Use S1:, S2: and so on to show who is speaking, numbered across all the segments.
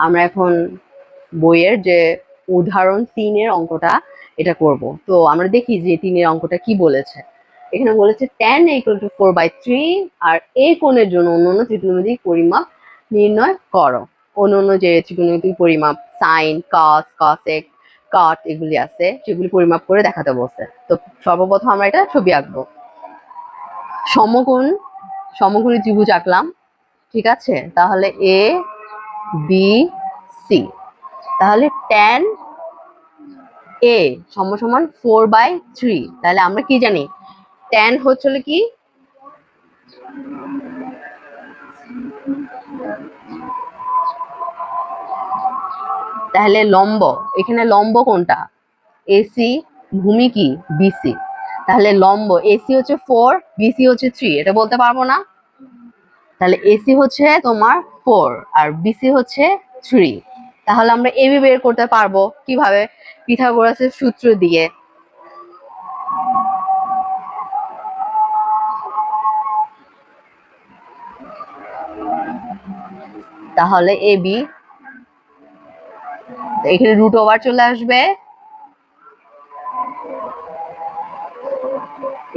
S1: আমরা এখন বইয়ের যে উদাহরণ 3-এর অঙ্কটা এটা করব। তো আমরা দেখি যে 3-এর অঙ্কটা কি বলেছে। এখানে বলেছে tan = 4/3 আর এই কোণের জন্য অন্যান্য ত্রিকোণমিতিক পরিমাপ নির্ণয় করো। অন্যান্য যে ত্রিকোণমিতিক পরিমাপ sin, cos, cosec, cot এগুলি আছে সেগুলি পরিমাপ করে দেখাতে বলছে। তো সর্বপ্রথম আমরা এটা ছবি আঁকবো। সমকোণী ত্রিভুজ আঁকলাম, ঠিক আছে। তাহলে এ বি সি, তাহলে tan a সমান 4/3। তাহলে আমরা কি জানি, tan হচ্ছে কি তাহলে লম্ব, এখানে লম্ব কোনটা, এসি, ভূমি কি বিসি। তাহলে লম্ব এসি হচ্ছে 4, বিসি হচ্ছে 3, এটা বলতে পারবো না। তাহলে এসি হচ্ছে তোমার 4 আর বিসি হচ্ছে 3। তাহলে আমরা এবি বের করতে পারবো কিভাবে, পিথাগোরাসের সূত্র দিয়ে। তাহলে এবি, এখানে রুট ওভার চলে আসবে,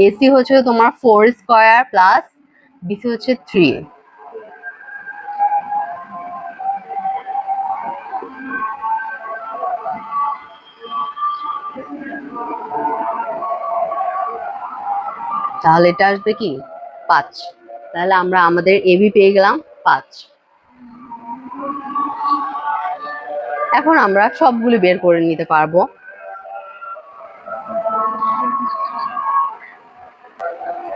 S1: এসি হচ্ছে তোমার 4² প্লাস বিসি হচ্ছে 3। তাহলে এটা আসবে কি 5। তাহলে আমরা আমাদের এবি পেয়ে গেলাম 5। এখন আমরা সবগুলি বের করে নিতে পারবো।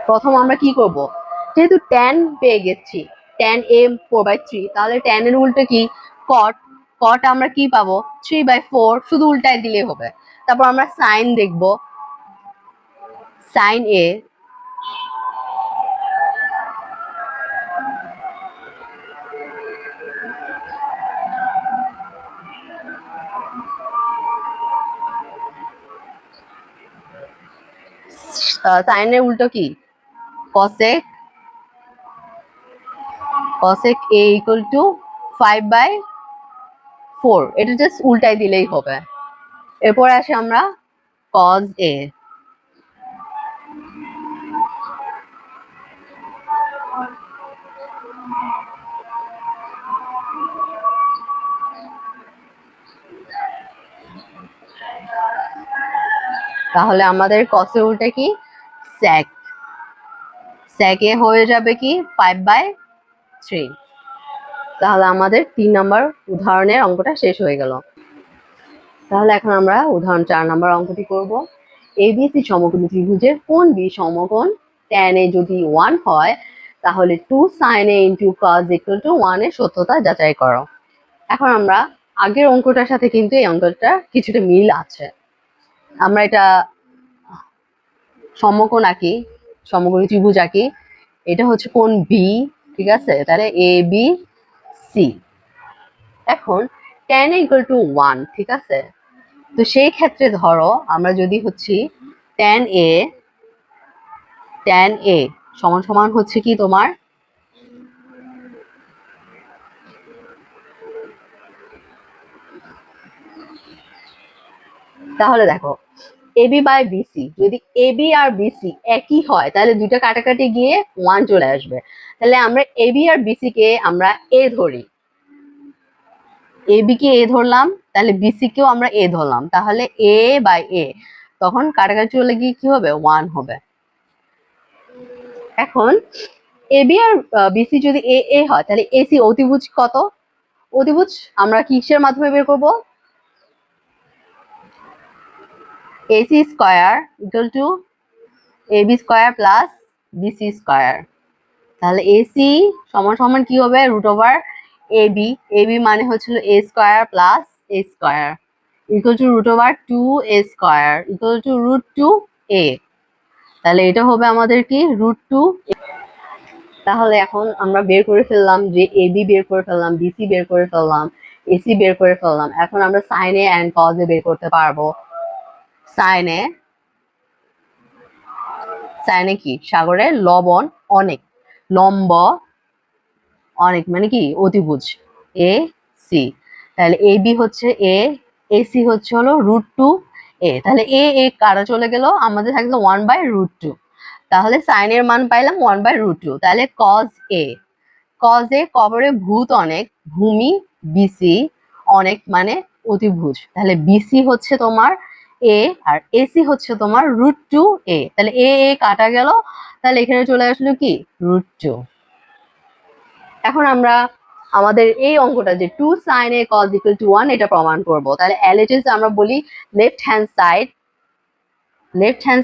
S1: প্রথম আমরা কি করব, যেহেতু tan পেয়ে গেছি, tan a 4/3, তাহলে tan এর উল্টো কি cot। cot আমরা কি পাবো 3/4, শুধু উল্টায় দিলেই হবে। তারপর আমরা sin দেখব, sin a sin এর উল্টো কি cosec, cosec a = 5/4, এটা জাস্ট উল্টাই দিলেই হবে। এরপর আসি আমরা cos a, তাহলে আমাদের cos এর উল্টা কি sec, sec a হয়ে যাবে কি 5/3। তাহলে আমাদের 3 নম্বর উদাহরণের অঙ্কটা শেষ হয়ে গেল। তাহলে এখন আমরা উদাহরণ 4 নম্বর অঙ্কটি করব। এবিসি সমকোণী ত্রিভুজের কোণ বি সমকোণ tan a যদি 1 হয় তাহলে 2 sin a × cos = 1 এর সত্যতা যাচাই করো। এখন আমরা আগের অঙ্কটার সাথে কিন্তু এই অঙ্কটা কিছুটা মিল আছে। আমরা এটা সমকোণ আঁকি, সমকোণী ত্রিভুজ আঁকি। এটা হচ্ছে কোণ বি, ঠিক আছে। তাহলে এ বি সি। এখন tan a = 1, ঠিক আছে। তো সেই ক্ষেত্রে ধরো আমরা যদি হচ্ছে tan a সমান হচ্ছে কি তোমার তাহলে দেখো এবি বাই বিসি, যদি এবি আর বিসি একই হয় তাহলে দুইটা কাটাকাটি গিয়ে 1 চলে আসবে। তাহলে আমরা এবি আর বিসি কে আমরা এ ধরি, এবি কে এ ধরলাম, তাহলে বিসি কেও আমরা এ ধরলাম, তাহলে এ বাই এ, তখন কাটাকাটি চলে গিয়ে কি হবে 1 হবে। এখন এবি আর বিসি যদি এ এ হয় তাহলে এসি অতিভুজ কত, অতিভুজ আমরা কিসের মাধ্যমে বের করব, AC² = AB² প্লাস BC²। তাহলে AC সমান কি হবে √AB, AB মানে হচ্ছিল A² প্লাস A² = √2A², তাহলে এটা হবে আমাদের কি √2। তাহলে এখন আমরা বের করে ফেললাম যে এবি বের করে ফেললাম, বিসি বের করে ফেললাম, এসি বের করে ফেললাম। এখন আমরা sin a and cos a বের করতে পারবো। sin a কি সাগরের লবণ অনেক, লম্ব অনেক মানে কি অতিভুজ এ সি। তাহলে এ বি হচ্ছে এ, এসি হচ্ছে হলো √2a। তাহলে এ এ কাটা চলে গেল, আমাদের থাকলো 1/√2। তাহলে সাইনের মান পাইলাম 1/√2। তাহলে কজ এ কবরে ভূত অনেক, ভূমি বিসি, অনেক মানে অতিভুজ। তাহলে বিসি হচ্ছে তোমার এ আর এসি হচ্ছে তোমার √2a। তাহলে এ এ কাটা গেল, তাহলে এখানে চলে আসলো কি √2। এখন আমরা আমাদের এই অঙ্কটা যে 2 sin a cos = 1 এটা প্রমাণ করব। তাহলে LHS আমরা বলি লেফট হ্যান্ড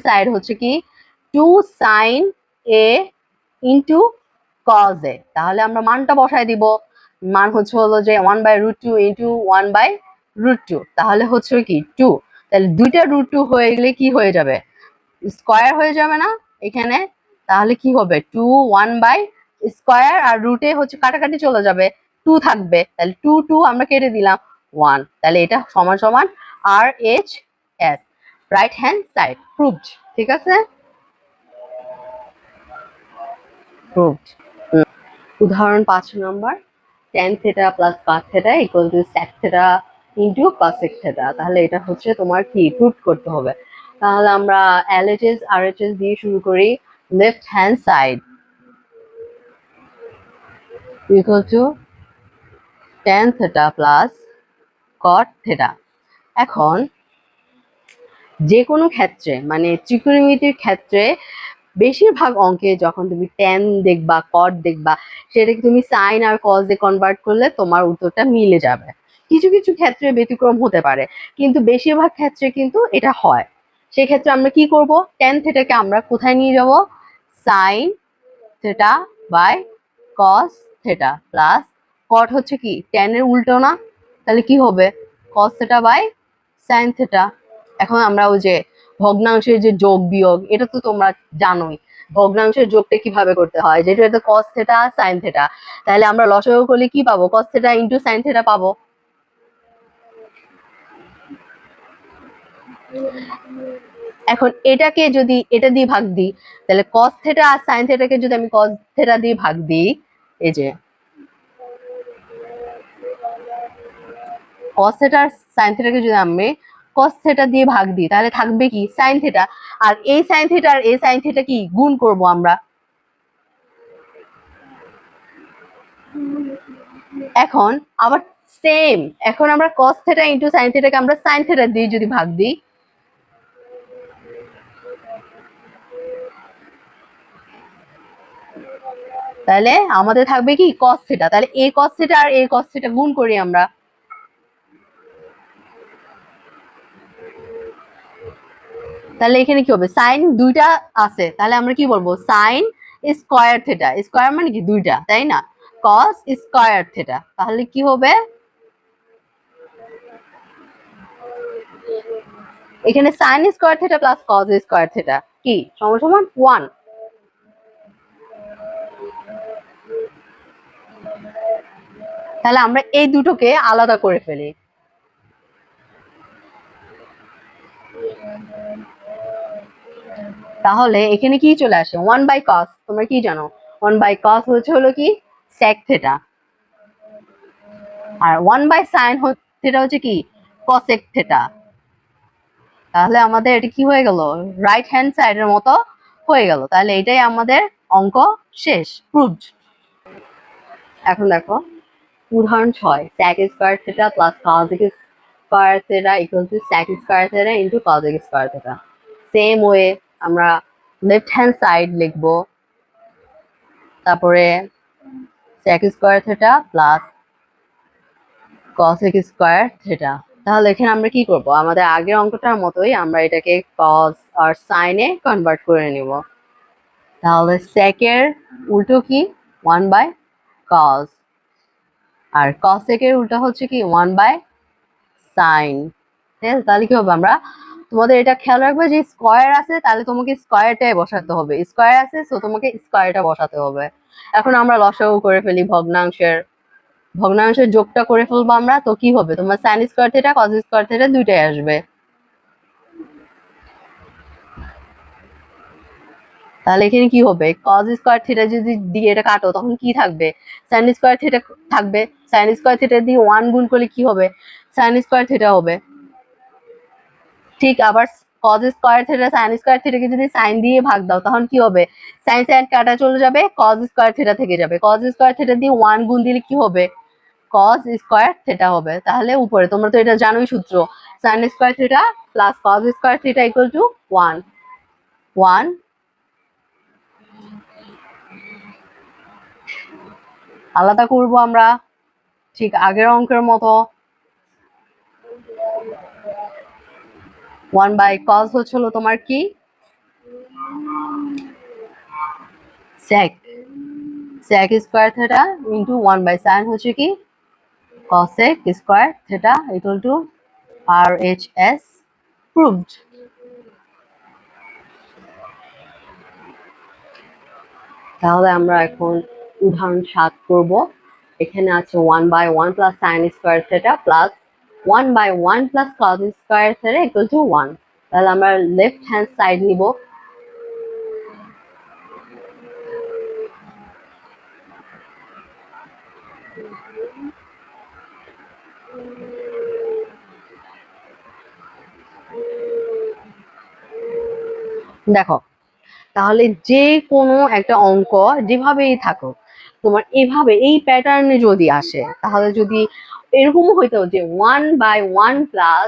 S1: সাইড হচ্ছে কি 2 sin a into cos a। তাহলে আমরা মানটা বসায় দিব, মান হচ্ছে হলো যে 1/√2 ইন্টু 1/√2। তাহলে হচ্ছে কি 2। তাহলে দুইটা √2 হয়ে গেলে কি হয়ে যাবে, স্কয়ার হয়ে যাবে না এখানে। তাহলে কি হবে 2 1/স্কয়ার আর রুটে হচ্ছে কাটাকাটি চলে যাবে, 2 থাকবে। তাহলে 2 2 আমরা কেটে দিলাম 1। তাহলে এটা সমান সমান RHS, right hand side, proved. ঠিক আছে, প্রুভড। উদাহরণ 5 নম্বর, tan θ plus cos θ equal to sec θ into cosec θ। তাহলে এটা হচ্ছে তোমার কি প্রুভ করতে হবে। তাহলে আমরা LHS RHS দিয়ে শুরু করি। Left hand side equal to tan θ plus cot θ। এখন যে কোনো ক্ষেত্রে মানে ত্রিকোণমিতির ক্ষেত্রে বেশিরভাগ অঙ্কে যখন তুমি ট্যান দেখবা কট দেখবা, সেটাকে তুমি সাইন আর কজ এ কনভার্ট করলে তোমার উত্তরটা মিলে যাবে। কিছু কিছু ক্ষেত্রে ব্যতিক্রম হতে পারে, কিন্তু বেশিরভাগ ক্ষেত্রে কিন্তু এটা হয়। সেক্ষেত্রে আমরা কি করব, ট্যান থেটাকে আমরা কোথায় নিয়ে যাব, sine theta by cos theta plus cot হচ্ছে কি ট্যানের উল্টো না, তাহলে কি হবে cos theta by sine theta. এখন আমরা ওই যে ভগ্নাংশের যে যোগ বিয়োগ, এটা তো তোমরা জানোই ভগ্নাংশের যোগটা কিভাবে করতে হয়, যেটা হচ্ছে কস থেটা সাইন থেটা। তাহলে আমরা লসাগু করলে কি পাবো, cos theta into sine theta পাবো। এখন এটাকে যদি এটা দিয়ে ভাগ দিই, তাহলে কস থেটা আর সাইন থেটাকে যদি আমি কস থেটা দিয়ে ভাগ দিই, এই যে কস থেটা আর সাইন থেটাকে যদি আমি কস থেটা দিয়ে ভাগ দিই, তাহলে থাকবে কি সাইন থেটা। আর এই সাইন থেটা আর এই সাইন থেটা কি গুণ করব আমরা। এখন আবার সেম, এখন আমরা cos থেটা ইন্টু সাইন থেটাকে আমরা সাইন থেটা দিয়ে যদি ভাগ দিই, তাহলে আমাদের থাকবে কি cos থেটা। তাহলে এই cos থেটা আর এই cos থেটা গুণ করি আমরা, তাহলে এখানে কি হবে সাইন দুইটা আছে, তাহলে আমরা কি বলবো সাইন স্কয়ার থেটা। স্কয়ার মানে কি দুইটা, তাই না, cos স্কয়ার থেটা। তাহলে কি হবে এখানে sine square theta plus cos square theta কি সমান সমান 1। তাহলে আমরা এই দুটোকে আলাদা করে ফেলি। তাহলে এখানে কি চলে আসে 1/cos। তোমরা কি জানো 1/cos হচ্ছে হলো কি sec থেটা, আর 1/sin থেটা হচ্ছে কি cosec থেটা। তাহলে আমাদের এটা কি হয়ে গেল, রাইট হ্যান্ড সাইডের মতো হয়ে গেল। তাহলে এটাই আমাদের অঙ্ক শেষ, প্রুভড। এখন দেখো উদাহরণ 6, sec square theta plus cosec square theta equal to sec square theta into cosec square theta. Same way আমরা লেফট হ্যান্ড সাইড লিখবো, তারপরে sec square theta plus cosec square theta. তাহলে এখানে আমরা কি করব, আমাদের আগের অঙ্কটার মতোই আমরা এটাকে cos আর sin এ কনভার্ট করে নিব। তাহলে sec এর উল্টো কি 1/cos, আর cosec এর উল্টো হচ্ছে কি 1/sin। তাহলে কি হবে, আমরা তোমাদের এটা খেয়াল রাখবে যে স্কয়ার আছে, তাহলে তোমাকে স্কয়ারটাই বসাতে হবে, স্কয়ার আছে সো তোমাকে স্কয়ারটা বসাতে হবে। এখন আমরা লসাগু করে ফেলি, ভগ্নাংশের যোগটা করে ফেলবো আমরা, তো কি হবে তোমার সাইন স্কয়ার থেটা কস স্কয়ার থেটা দুইটাই আসবে। তাহলে এখানে কি হবে, কজ স্কোয়ার থিটা যদি দিয়ে এটা কাটো তখন কি থাকবে, সাইন স্কোয়ার থিটা থাকবে। সাইন স্কোয়ার থিটা দিয়ে 1 গুণ করলে কি হবে, সাইন স্কোয়ার থিটা হবে। ঠিক আবার cos square theta sine square থিটাকে যদি সাইন দিয়ে ভাগ দাও তখন কি হবে, সাইন সাইন কাটা চলে যাবে, কজ স্কোয়ার থিটা থেকে যাবে। কজ স্কোয়ার থিটা দিয়ে 1 গুণ দিলে কি হবে, কজ স্কোয়ার থিটা হবে। তাহলে উপরে তোমরা তো এটা জানোই সূত্র, sine square theta plus cos square theta equal to 1 1। আলাদা করব আমরা ঠিক আগের অঙ্কের মতো। 1 বাই কজ হচ্ছিল তোমার কি, sec sec square theta into 1 by sin হচ্ছে কি cosec square theta equal to RHS proved। তাহলে আমরা এখন উদাহরণ 7 করব। এখানে আছে 1 by 1 plus sin square theta plus 1 by 1 plus cos square theta equal to 1। তাহলে আমরা লেফট হ্যান্ড সাইড নিব। দেখো তাহলে যে কোনো একটা অঙ্ক যেভাবেই থাকো তোমার এভাবে এই প্যাটার্নে যদি আসে, তাহলে যদি এরকম হইতো যে 1 বাই 1 প্লাস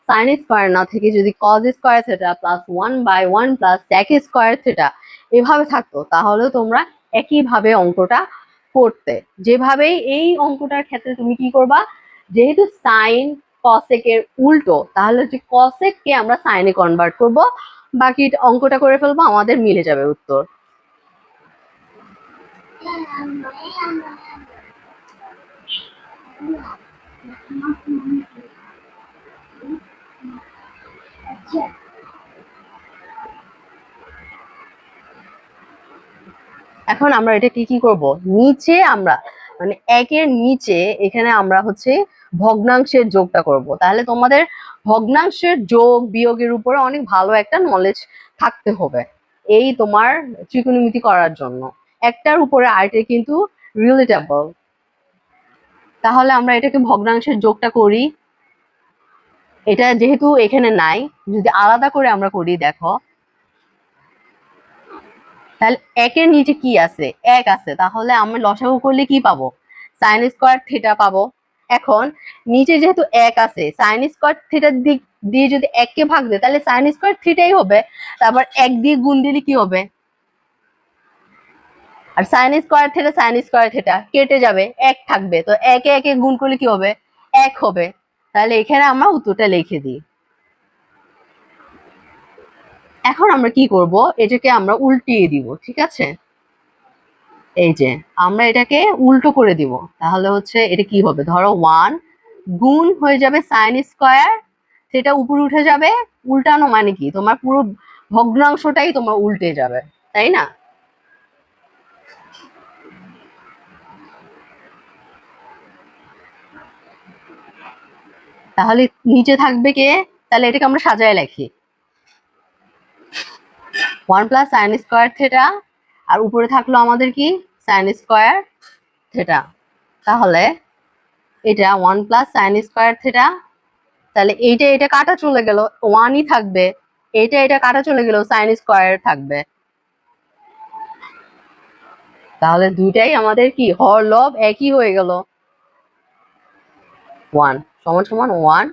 S1: সাইন স্কয়ার না থেকে যদি cos square theta plus 1 by 1 plus sec square theta এভাবে থাকতো, তাহলে তোমরা একইভাবে অঙ্কটা করতে। যেভাবেই এই অঙ্কটার ক্ষেত্রে তুমি কি করবা, যেহেতু সাইন কসেক এর উল্টো, তাহলে যে কসেক কে আমরা সাইনে কনভার্ট করব, বাকি অঙ্কটা করে ফেলবো, আমাদের মিলে যাবে উত্তর। এখন আমরা এটা কি করব, নিচে আমরা মানে একের নিচে এখানে আমরা হচ্ছে ভগ্নাংশের যোগটা করব। তাহলে তোমাদের ভগ্নাংশের যোগ বিয়োগের উপরে অনেক ভালো একটা নলেজ থাকতে হবে এই তোমার ত্রিকোণমিতি করার জন্য। একটার উপরে আরেকটা কিন্তু রিলেটেবল। তাহলে আমরা এটাকে ভগ্নাংশের যোগটা করি। এটা যেহেতু এখানে নাই, যদি আলাদা করে আমরা করি, দেখো তাহলে একের নিচে কি আছে, এক আছে, তাহলে আমরা লসাগু করলে কি পাবো, সাইন স্কোয়ার থিটা পাবো। এখন নিচে যেহেতু এক আছে, সাইন স্কোয়ার থিটার দিক দিয়ে যদি এককে ভাগ দেয় তাহলে সাইন স্কোয়ার থিটাই হবে, তারপর এক দিয়ে গুণ দিলে কি হবে, আর সাইন স্কোয়ার থিটা কেটে যাবে, এক থাকবে, তো একে একে গুণ করলে কি হবে, এক হবে। তাহলে এখানে আমরা উত্তরটা লিখে দিই। এখন আমরা কি করব, এটাকে আমরা উল্টিয়ে দিব, ঠিক আছে। এই যে আমরা এটাকে উল্টো করে দিব, তাহলে হচ্ছে এটা কি হবে, ধরো 1 গুণ হয়ে যাবে সাইন স্কয়ার, সেটা উপরে উঠে যাবে, উল্টানো মানে কি তোমার পুরো ভগ্নাংশটাই তোমার উল্টে যাবে, তাই না। তাহলে নিচে থাকবে কে, তাহলে এটাকে আমরা সাজায় লিখি 1 প্লাস সাইন স্কয়ার থিটা, আর উপরে থাকলো আমাদের কি সাইন স্কয়ার থিটা। তাহলে এটা 1 প্লাস সাইন স্কয়ার থিটা, তাহলে এইটা এটা কাটা চলে গেল, 1ই থাকবে, এটা কাটা চলে গেল, সাইন স্কয়ার থাকবে। তাহলে দুইটাই আমাদের কি হর লব একই হয়ে গেল, 1 সমান সমান 1